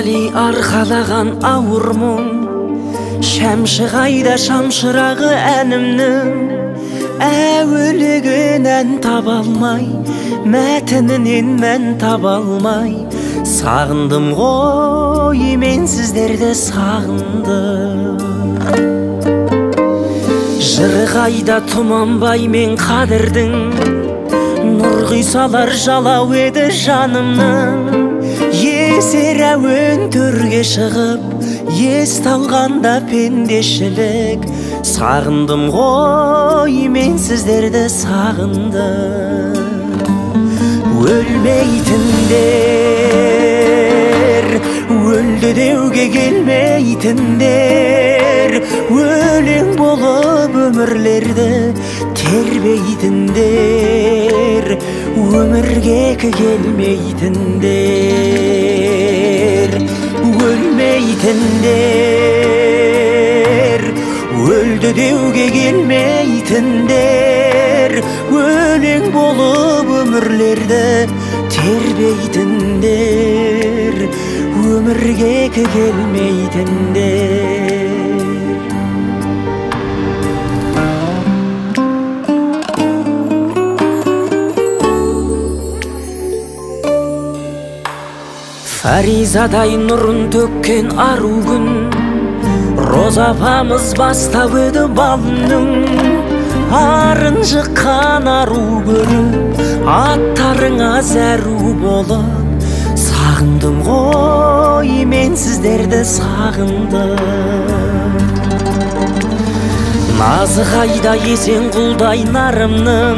Тали арқалаган ауыр мұң, шәмші қайда шамшырағы әнімнің. Әуелігінен таба алмай, мәтінінен мән таба алмай, сағындым ғой, мен сіздерді сағындым. Жыры қайда тұманбай мен қадірдің, нұр құйсалар жалау еді жанымның. Есер әуен төрге шығып, ес талғанда пендешілік, сағындым ғой, мен сіздерді сағындым. Өлмейтіндер, өлді деуге келмейтіндер, өлең болып өмірлерді тербейтіндер, өмірге келмейтіндер. Өлмейтіндер, өлді деуге келмейтіндер, өлең болып өмірлерді тербейтіндер, өмірге келмейтіндер. Фаризадай нұрын төккен ару күн, Роза апамыз бастап еді балының. Арын жыққан ару көріп, аттарыңа зәру болып, сағындым ғой, мен сіздерді сағындым. Назы қайда есен құлдай нарымның,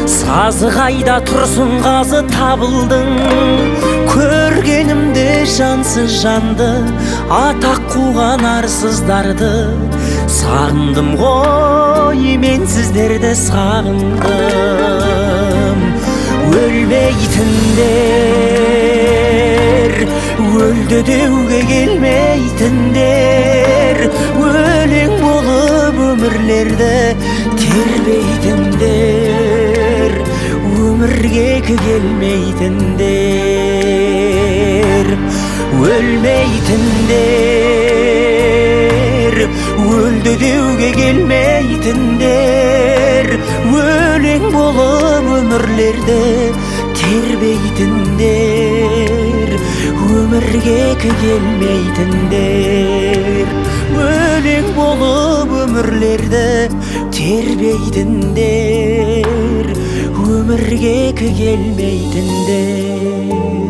сазы қайда тұрсын қазы табылдың. Көргенімде жансыз жанды, атақ қуған арсыздарды, сағындым ғой, мен сіздерді сағындым. Өлмейтіндер, өлді деуге келмейтіндер, өлең болып өмірлерді тербейтіндер, өмірге келмейтіндер. Өлмейтіндер, өлді деуге келмейтіндер, өлең болып өмірлерді тербейтіндер, өмірге келмейтіндер. Өлең болып өмірлерді тербейтіндер, өмірге келмейтіндер.